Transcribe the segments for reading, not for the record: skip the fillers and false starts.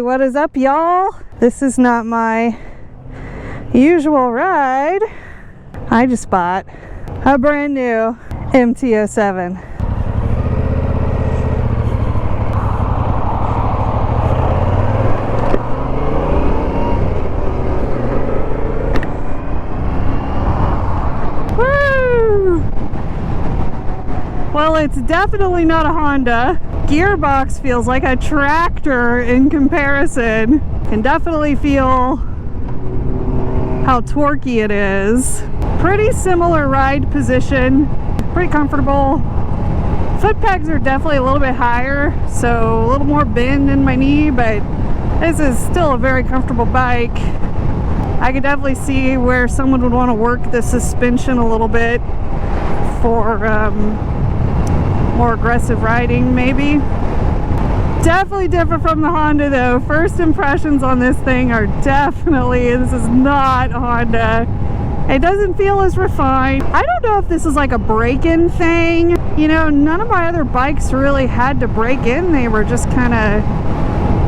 what is up, y'all? This is not my usual ride. I just bought a brand new MT-07. Woo! Well, it's definitely not a Honda. Gearbox feels like a tractor in comparison. Can definitely feel how torquey it is. Pretty similar ride position, pretty comfortable. Foot pegs are definitely a little bit higher, so a little more bend in my knee, but this is still a very comfortable bike. I could definitely see where someone would want to work the suspension a little bit for more aggressive riding, maybe. Definitely different from the Honda though. First impressions on this thing are definitely, this is not a Honda. It doesn't feel as refined. I don't know if this is like a break-in thing. You know, none of my other bikes really had to break in. They were just kind of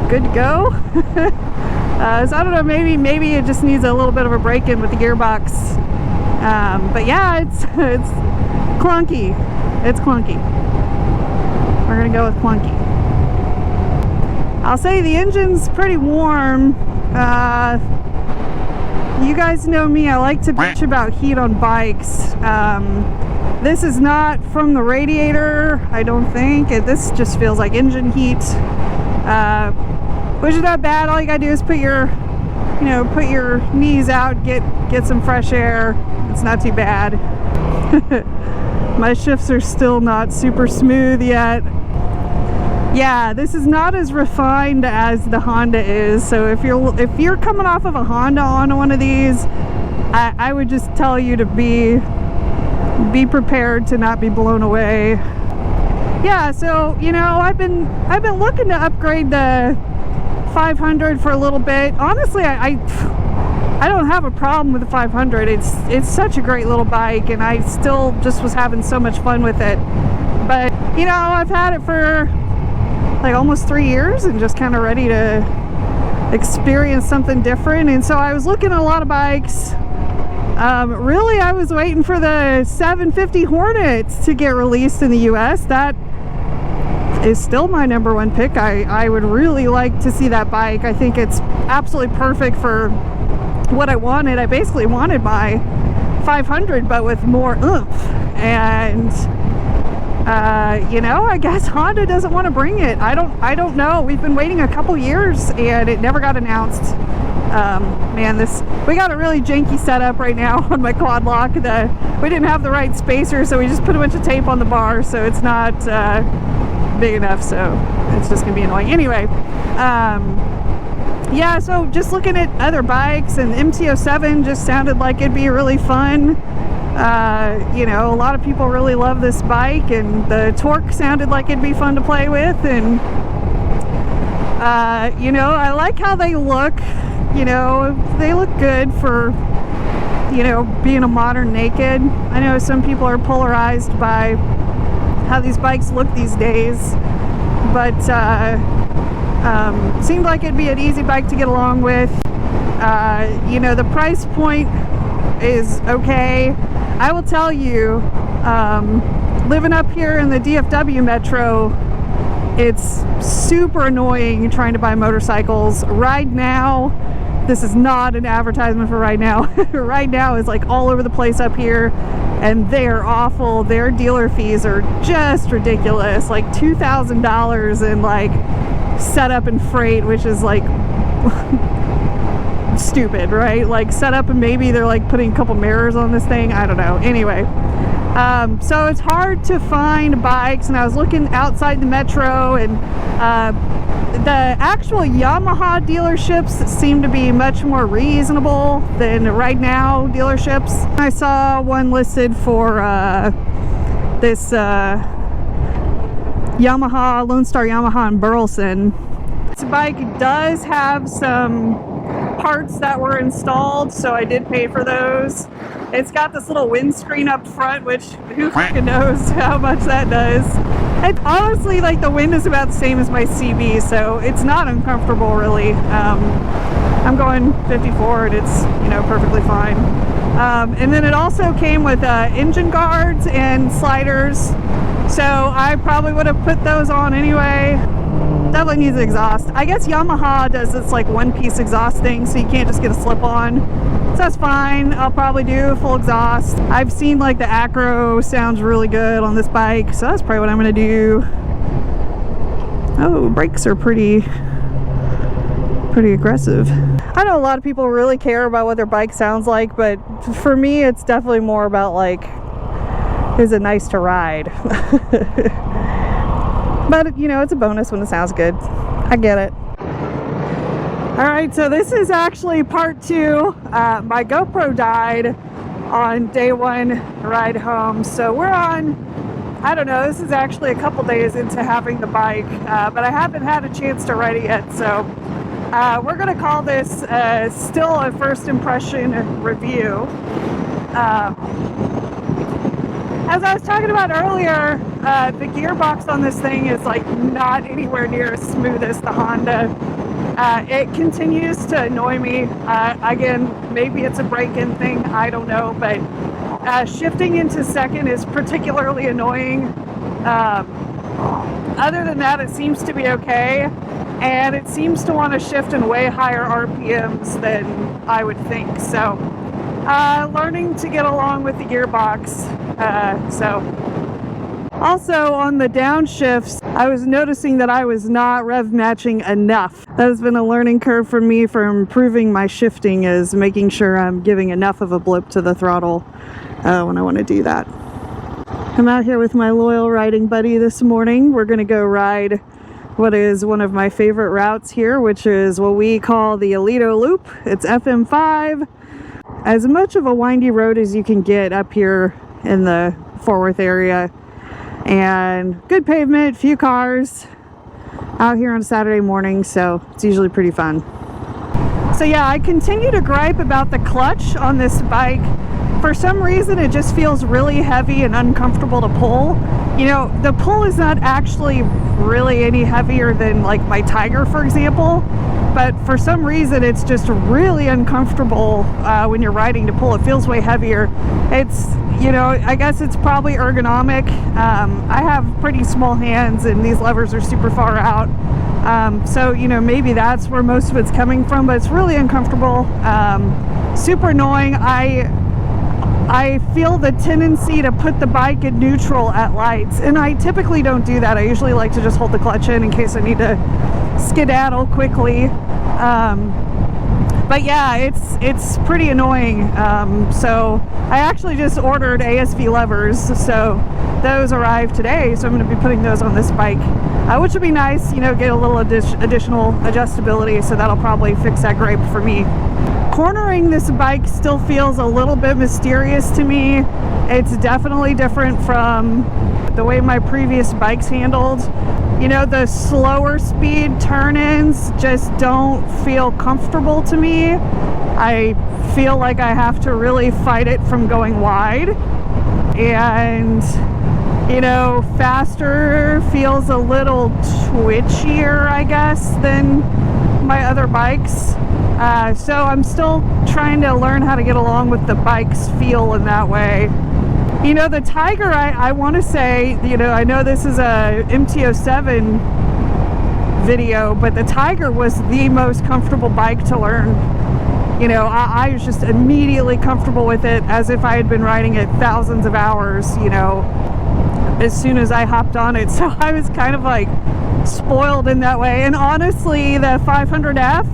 good to go. So I don't know, maybe it just needs a little bit of a break-in with the gearbox. But yeah, it's clunky. It's clunky. We're gonna go with clunky. I'll say the engine's pretty warm. You guys know me, I like to bitch about heat on bikes. This is not from the radiator, I don't think. This just feels like engine heat, which is not bad. All you gotta do is put your knees out, get some fresh air. It's not too bad. My shifts are still not super smooth yet. Yeah, this is not as refined as the Honda is. So if you're coming off of a Honda on one of these, I would just tell you to be prepared to not be blown away. Yeah, so you know, I've been looking to upgrade the 500 for a little bit. Honestly, I don't have a problem with the 500. It's such a great little bike, and I still just was having so much fun with it. But you know, I've had it for like almost 3 years and just kind of ready to experience something different. And so I was looking at a lot of bikes. Really, I was waiting for the 750 Hornet to get released in the US. That is still my number one pick. I would really like to see that bike. I think it's absolutely perfect for what I wanted. I basically wanted my 500 but with more oomph, and you know, I guess Honda doesn't want to bring it. I don't know. We've been waiting a couple years and it never got announced. Man, we got a really janky setup right now on my quad lock. We didn't have the right spacer, so we just put a bunch of tape on the bar, so it's not big enough, so it's just gonna be annoying. Anyway, yeah, so just looking at other bikes, and the MT-07 just sounded like it'd be really fun. You know, a lot of people really love this bike, and the torque sounded like it'd be fun to play with. And you know, I like how they look. You know, they look good for, you know, being a modern naked. I know some people are polarized by how these bikes look these days, but seemed like it'd be an easy bike to get along with. You know, the price point is okay. I will tell you, living up here in the DFW metro, it's super annoying trying to buy motorcycles. Ride Now, this is not an advertisement for Ride Now. Ride Now is like all over the place up here, and they're awful. Their dealer fees are just ridiculous, like $2,000 in like setup and freight, which is like stupid, right? Like setup, and maybe they're like putting a couple mirrors on this thing, I don't know. Anyway, so it's hard to find bikes, and I was looking outside the metro, and the actual Yamaha dealerships seem to be much more reasonable than Ride Now dealerships. I saw one listed for this Yamaha, Lone Star Yamaha in Burleson. This bike does have some parts that were installed, so I did pay for those. It's got this little windscreen up front, which who fucking knows how much that does. And honestly, like, the wind is about the same as my CB, so it's not uncomfortable really. I'm going 54 and it's, you know, perfectly fine. And then it also came with engine guards and sliders, so I probably would have put those on anyway. Definitely needs exhaust. I guess Yamaha does this like one-piece exhaust thing, so you can't just get a slip-on. So that's fine. I'll probably do full exhaust. I've seen like the Acro sounds really good on this bike, so that's probably what I'm gonna do. Oh, brakes are pretty aggressive. I know a lot of people really care about what their bike sounds like, but for me it's definitely more about like, is it nice to ride? But you know, it's a bonus when it sounds good. I get it. Alright, so this is actually part 2. My GoPro died on day 1 ride home, so we're on, I don't know, this is actually a couple days into having the bike, but I haven't had a chance to ride it yet, so we're going to call this still a first impression review. As I was talking about earlier, the gearbox on this thing is like not anywhere near as smooth as the Honda. It continues to annoy me. Again, maybe it's a break-in thing, I don't know, but shifting into second is particularly annoying. Other than that, it seems to be okay, and it seems to want to shift in way higher RPMs than I would think. So, learning to get along with the gearbox. Also on the downshifts, I was noticing that I was not rev matching enough. That has been a learning curve for me for improving my shifting, is making sure I'm giving enough of a blip to the throttle when I want to do that. I'm out here with my loyal riding buddy this morning. We're going to go ride what is one of my favorite routes here, which is what we call the Alito Loop. It's FM5. As much of a windy road as you can get up here in the Fort Worth area, and good pavement, few cars out here on Saturday morning, so it's usually pretty fun. So yeah, I continue to gripe about the clutch on this bike. For some reason it just feels really heavy and uncomfortable to pull. You know, the pull is not actually really any heavier than like my Tiger, for example, but for some reason it's just really uncomfortable when you're riding to pull. It feels way heavier. It's, you know, I guess it's probably ergonomic. I have pretty small hands and these levers are super far out. So, you know, maybe that's where most of it's coming from, but it's really uncomfortable. Super annoying. I feel the tendency to put the bike in neutral at lights, and I typically don't do that. I usually like to just hold the clutch in case I need to skedaddle quickly. But yeah, it's pretty annoying. So I actually just ordered ASV levers, so those arrived today, so I'm going to be putting those on this bike, which would be nice, you know, get a little additional adjustability, so that'll probably fix that gripe for me. Cornering this bike still feels a little bit mysterious to me. It's definitely different from the way my previous bikes handled. You know, the slower speed turn-ins just don't feel comfortable to me. I feel like I have to really fight it from going wide. And, you know, faster feels a little twitchier, I guess, than my other bikes. So I'm still trying to learn how to get along with the bike's feel in that way. You know, the Tiger, I want to say, you know, I know this is a MT-07 video, but the Tiger was the most comfortable bike to learn. You know, I was just immediately comfortable with it, as if I had been riding it thousands of hours, you know, as soon as I hopped on it. So I was kind of like spoiled in that way. And honestly, the 500F,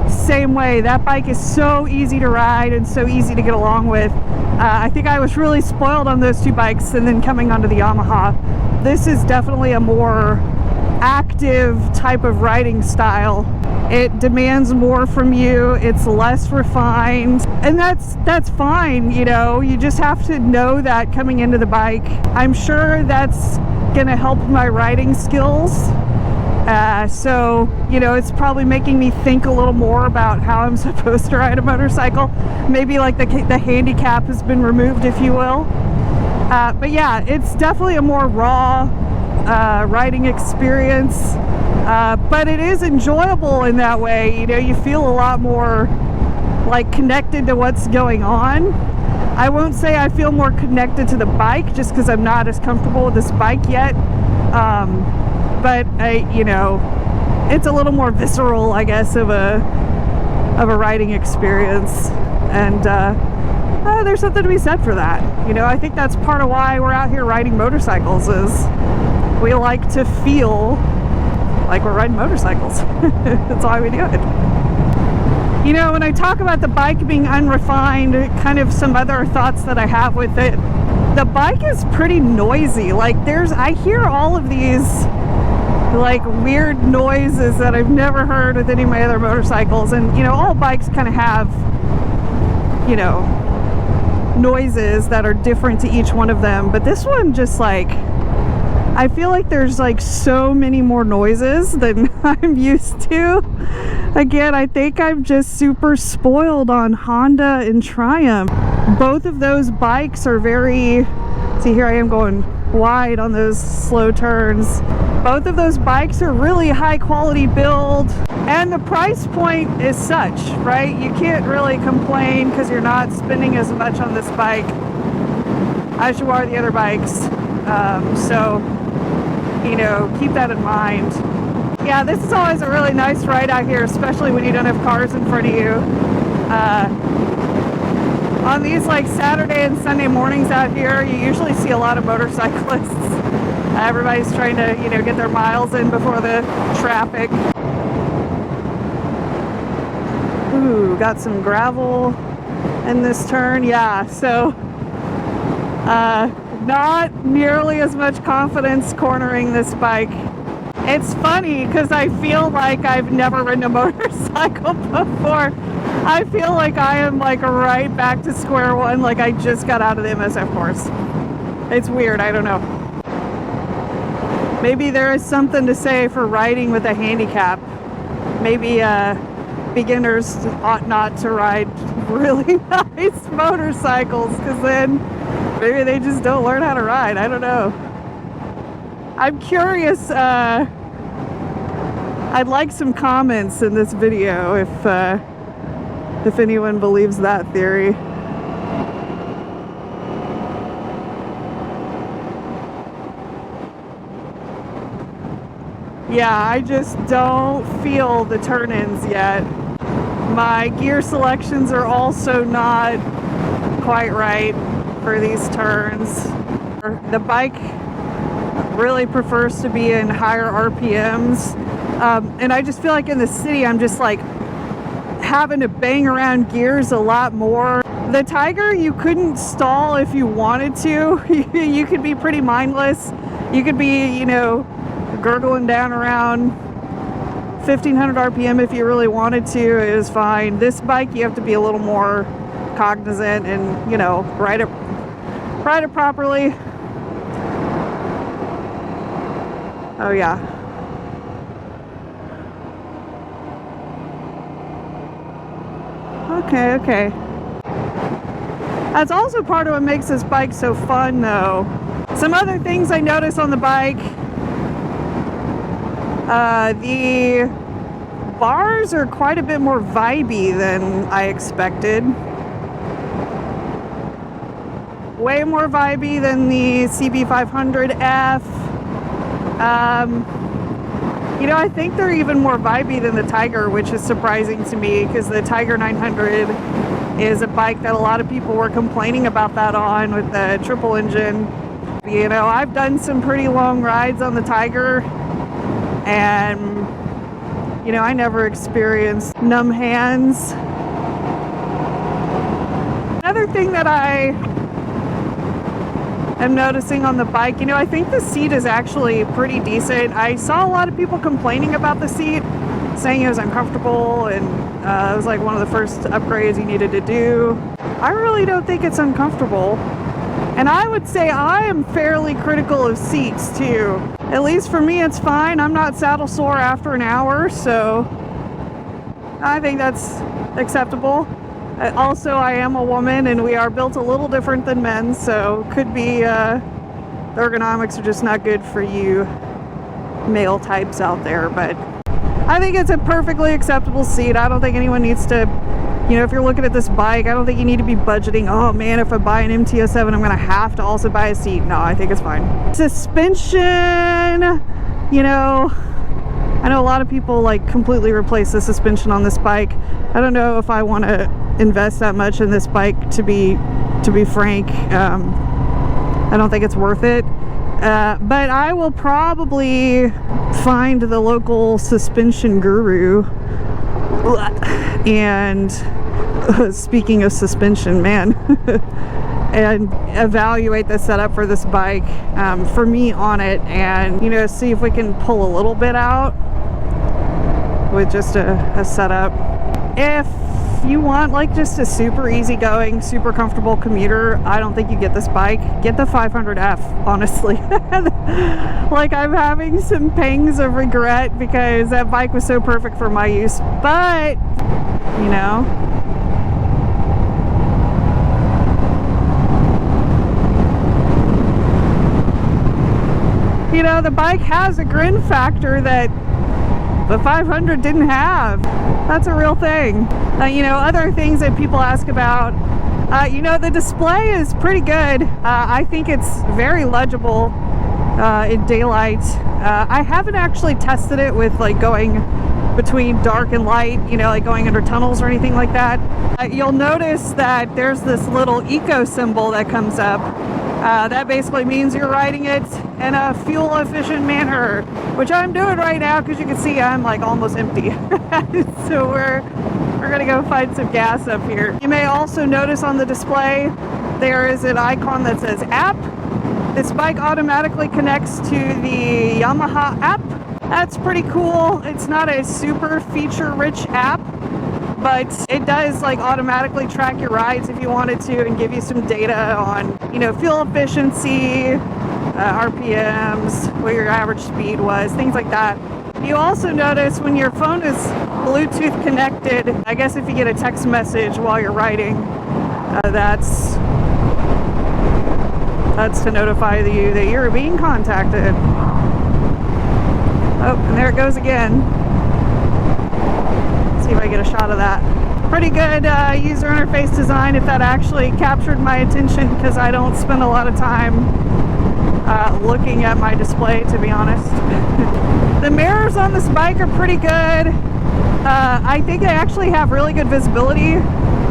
same way. That bike is so easy to ride and so easy to get along with. I think I was really spoiled on those two bikes, and then coming onto the Yamaha. This is definitely a more active type of riding style. It demands more from you. It's less refined, and that's fine. You know, you just have to know that coming into the bike. I'm sure that's gonna help my riding skills. So, you know, it's probably making me think a little more about how I'm supposed to ride a motorcycle. Maybe like the handicap has been removed, if you will. But yeah, it's definitely a more raw, riding experience, but it is enjoyable in that way. You know, you feel a lot more like connected to what's going on. I won't say I feel more connected to the bike just because I'm not as comfortable with this bike yet, but you know, it's a little more visceral, I guess, of a riding experience, and there's something to be said for that. You know, I think that's part of why we're out here riding motorcycles, is we like to feel like we're riding motorcycles. That's why we do it. You know, when I talk about the bike being unrefined, kind of some other thoughts that I have with it, the bike is pretty noisy. Like, I hear all of these like weird noises that I've never heard with any of my other motorcycles, and you know, all bikes kind of have, you know, noises that are different to each one of them, but this one just like, I feel like there's like so many more noises than I'm used to. Again, I think I'm just super spoiled on Honda and Triumph. Both of those bikes are very, see, here I am going wide on those slow turns. Both of those bikes are really high quality build, and the price point is such, right? You can't really complain because you're not spending as much on this bike as you are the other bikes. So, you know, keep that in mind. Yeah, this is always a really nice ride out here, especially when you don't have cars in front of you. On these like Saturday and Sunday mornings out here, you usually see a lot of motorcyclists. Everybody's trying to, you know, get their miles in before the traffic. Ooh, got some gravel in this turn. Yeah, so not nearly as much confidence cornering this bike. It's funny because I feel like I've never ridden a motorcycle before. I feel like I am like right back to square one, like I just got out of the MSF course. It's weird, I don't know. Maybe there is something to say for riding with a handicap. Maybe beginners ought not to ride really nice motorcycles, because then maybe they just don't learn how to ride. I don't know. I'm curious. I'd like some comments in this video if anyone believes that theory. Yeah, I just don't feel the turn-ins yet. My gear selections are also not quite right for these turns. The bike really prefers to be in higher RPMs, and I just feel like in the city I'm just like having to bang around gears a lot more. The Tiger, you couldn't stall if you wanted to. You could be pretty mindless. You could be, you know, gurgling down around 1500 RPM if you really wanted to. It was fine. This bike, you have to be a little more cognizant and, you know, ride it properly. Oh yeah. Okay. That's also part of what makes this bike so fun, though. Some other things I noticed on the bike. The bars are quite a bit more vibey than I expected. Way more vibey than the CB500F. You know, I think they're even more vibey than the Tiger, which is surprising to me, because the Tiger 900 is a bike that a lot of people were complaining about that on, with the triple engine. You know, I've done some pretty long rides on the Tiger, and, you know, I never experienced numb hands. Another thing that I am noticing on the bike, you know, I think the seat is actually pretty decent. I saw a lot of people complaining about the seat, saying it was uncomfortable, and it was like one of the first upgrades you needed to do. I really don't think it's uncomfortable. And I would say I am fairly critical of seats too. At least for me, it's fine. I'm not saddle sore after an hour, so I think that's acceptable. Also, I am a woman, and we are built a little different than men, so could be the ergonomics are just not good for you male types out there. But I think it's a perfectly acceptable seat. I don't think anyone needs to, you know, if you're looking at this bike, I don't think you need to be budgeting, oh man, if I buy an MT-07, I'm gonna have to also buy a seat. No, I think it's fine. Suspension, you know, I know a lot of people like completely replace the suspension on this bike. I don't know if I want to invest that much in this bike, to be frank. I don't think it's worth it. But I will probably find the local suspension guru. And speaking of suspension, man, and evaluate the setup for this bike for me on it, and, you know, see if we can pull a little bit out with just a setup. If you want like just a super easygoing, super comfortable commuter, I don't think you get this bike. Get the 500F, honestly. Like, I'm having some pangs of regret because that bike was so perfect for my use. But, you know, the bike has a grin factor that the 500 didn't have. That's a real thing. You know, other things that people ask about, you know, the display is pretty good. I think it's very legible in daylight. I haven't actually tested it with like going between dark and light, you know, like going under tunnels or anything like that. You'll notice that there's this little eco symbol that comes up. That basically means you're riding it in a fuel efficient manner, which I'm doing right now, because you can see I'm like almost empty. So we're gonna go find some gas up here. You may also notice on the display there is an icon that says app. This bike automatically connects to the Yamaha app. That's pretty cool. It's not a super feature rich app, but it does like automatically track your rides if you wanted to, and give you some data on, you know, fuel efficiency, RPMs, what your average speed was, things like that. You also notice when your phone is Bluetooth connected, I guess if you get a text message while you're riding, that's to notify you that you're being contacted. Oh, and there it goes again. See if I get a shot of that. Pretty good user interface design, if that actually captured my attention, because I don't spend a lot of time looking at my display, to be honest. The mirrors on this bike are pretty good. I think they actually have really good visibility.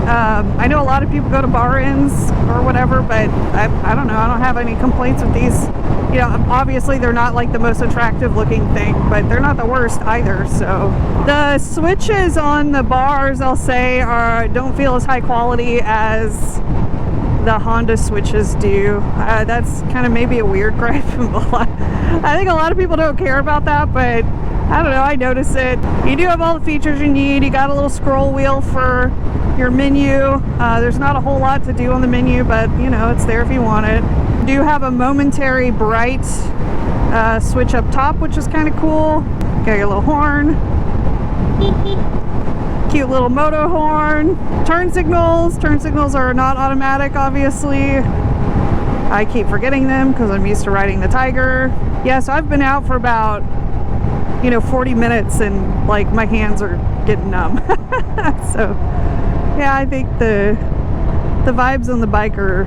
I know a lot of people go to bar ends or whatever, but I don't know, I don't have any complaints with these. You know, obviously they're not like the most attractive looking thing, but they're not the worst either. So the switches on the bars, I'll say, don't feel as high quality as the Honda switches do. That's kind of maybe a weird gripe. I think a lot of people don't care about that, but I don't know, I notice it. You do have all the features you need. You got a little scroll wheel for your menu. There's not a whole lot to do on the menu, but you know, it's there if you want it. You do have a momentary bright switch up top, which is kind of cool. Got your little horn. Cute little moto horn. Turn signals are not automatic, obviously. I keep forgetting them because I'm used to riding the Tiger. Yeah, so I've been out for about, you know, 40 minutes and like my hands are getting numb. So yeah, I think the vibes on the bike are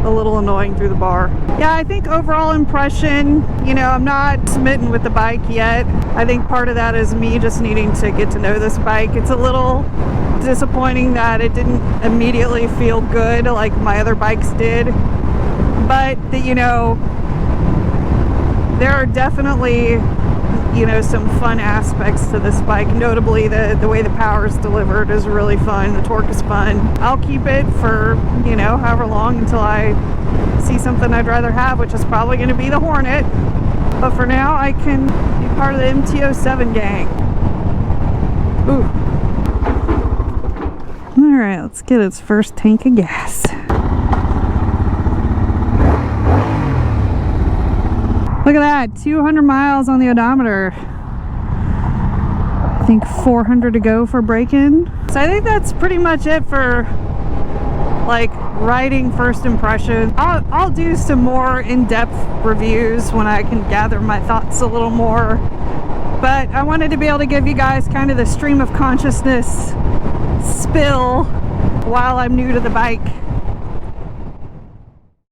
a little annoying through the bar. Yeah, I think overall impression, you know, I'm not smitten with the bike yet. I think part of that is me just needing to get to know this bike. It's a little disappointing that it didn't immediately feel good like my other bikes did, but you know, there are definitely, you know, some fun aspects to this bike. Notably, the way the power is delivered is really fun. The torque is fun. I'll keep it for, you know, however long until I see something I'd rather have, which is probably going to be the Hornet. But for now, I can be part of the MT-07 gang. Ooh. All right, let's get its first tank of gas. Look at that, 200 miles on the odometer. I think 400 to go for break-in. So I think that's pretty much it for like writing first impression. I'll do some more in-depth reviews when I can gather my thoughts a little more, but I wanted to be able to give you guys kind of the stream of consciousness spill while I'm new to the bike.